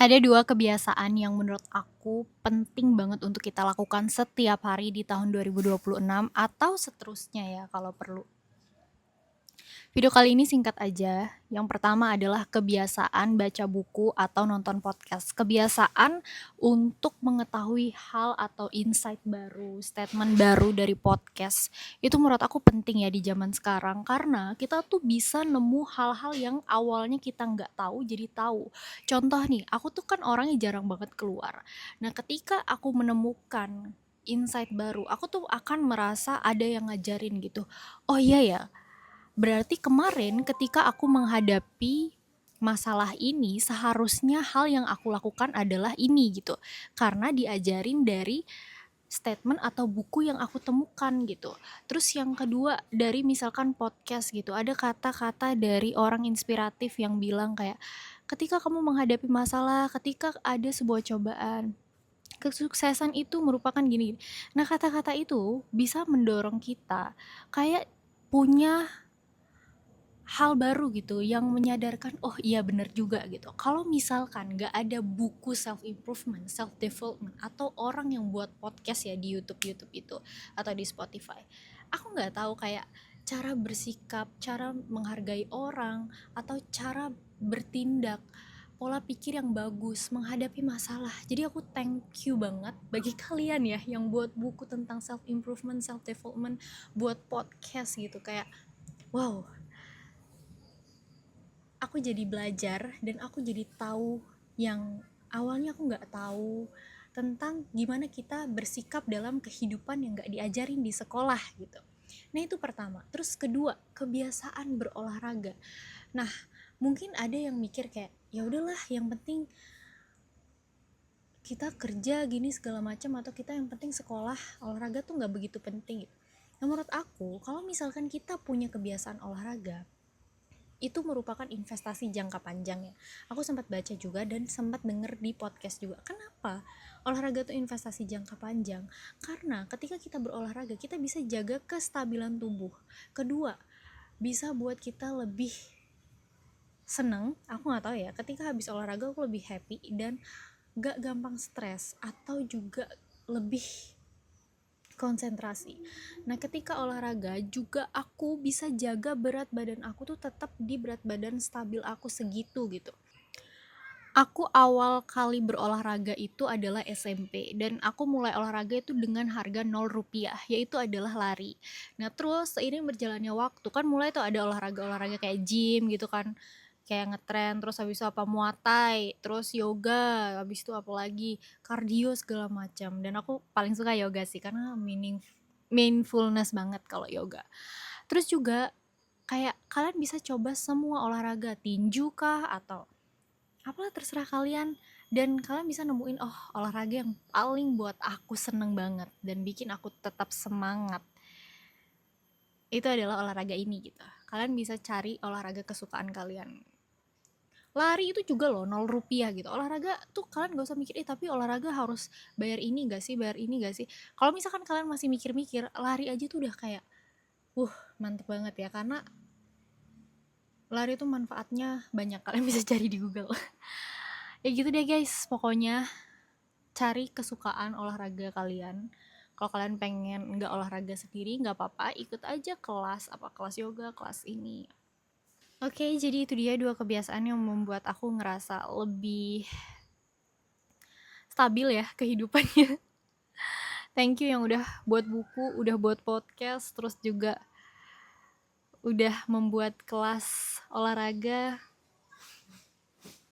Ada 2 kebiasaan yang menurut aku penting banget untuk kita lakukan setiap hari di tahun 2026 atau seterusnya ya kalau perlu. Video kali ini singkat aja. Yang pertama adalah kebiasaan baca buku atau nonton podcast. Kebiasaan untuk mengetahui hal atau insight baru, statement baru dari podcast. Itu menurut aku penting ya di zaman sekarang karena kita tuh bisa nemu hal-hal yang awalnya kita nggak tahu jadi tahu. Contoh nih, aku tuh kan orangnya jarang banget keluar. Nah, ketika aku menemukan insight baru, aku tuh akan merasa ada yang ngajarin gitu. Oh iya ya, berarti kemarin ketika aku menghadapi masalah ini seharusnya hal yang aku lakukan adalah ini gitu. Karena diajarin dari statement atau buku yang aku temukan gitu. Terus yang kedua dari misalkan podcast gitu. Ada kata-kata dari orang inspiratif yang bilang kayak ketika kamu menghadapi masalah, ketika ada sebuah cobaan, kesuksesan itu merupakan gini. Nah, kata-kata itu bisa mendorong kita kayak punya hal baru gitu yang menyadarkan oh iya bener juga gitu. Kalau misalkan gak ada buku self improvement, self development atau orang yang buat podcast ya di YouTube itu atau di Spotify, aku nggak tahu kayak cara bersikap, cara menghargai orang atau cara bertindak, pola pikir yang bagus menghadapi masalah. Jadi aku thank you banget bagi kalian ya yang buat buku tentang self improvement, self development, buat podcast gitu kayak wow, aku jadi belajar dan aku jadi tahu yang awalnya aku nggak tahu tentang gimana kita bersikap dalam kehidupan yang nggak diajarin di sekolah gitu. Nah itu pertama. Terus kedua, kebiasaan berolahraga. Nah mungkin ada yang mikir kayak ya udahlah yang penting kita kerja gini segala macam atau kita yang penting sekolah, olahraga tuh nggak begitu penting gitu. Nah, menurut aku kalau misalkan kita punya kebiasaan olahraga itu merupakan investasi jangka panjang ya. Aku sempat baca juga dan sempat denger di podcast juga. Kenapa olahraga itu investasi jangka panjang? Karena ketika kita berolahraga, kita bisa jaga kestabilan tubuh. Kedua, bisa buat kita lebih seneng. Aku nggak tahu ya. Ketika habis olahraga aku lebih happy dan gak gampang stres atau juga lebih konsentrasi. Nah, ketika olahraga juga aku bisa jaga berat badan aku tuh tetap di berat badan stabil aku segitu gitu. Aku awal kali berolahraga itu adalah SMP dan aku mulai olahraga itu dengan harga 0 rupiah, yaitu adalah lari. Nah, terus seiring berjalannya waktu kan mulai tuh ada olahraga-olahraga kayak gym gitu kan, kayak ngetren, terus habis itu apa muay terus yoga, habis itu apa lagi kardio segala macam. Dan aku paling suka yoga sih karena mindfulness banget kalau yoga. Terus juga kayak kalian bisa coba semua olahraga, tinju kah atau apalah terserah kalian, dan kalian bisa nemuin oh olahraga yang paling buat aku seneng banget dan bikin aku tetap semangat itu adalah olahraga ini gitu. Kalian bisa cari olahraga kesukaan kalian. Lari itu juga loh 0 rupiah gitu. Olahraga tuh kalian gak usah mikir tapi olahraga harus bayar ini gak sih, bayar ini gak sih. Kalau misalkan kalian masih mikir-mikir, lari aja tuh udah kayak mantep banget ya, karena lari tuh manfaatnya banyak, kalian bisa cari di Google. Ya gitu deh guys, pokoknya cari kesukaan olahraga kalian. Kalau kalian pengen nggak olahraga sendiri nggak apa-apa, ikut aja kelas, apa kelas yoga, kelas ini. Oke, jadi itu dia 2 kebiasaan yang membuat aku ngerasa lebih stabil ya kehidupannya. Thank you yang udah buat buku, udah buat podcast, terus juga udah membuat kelas olahraga.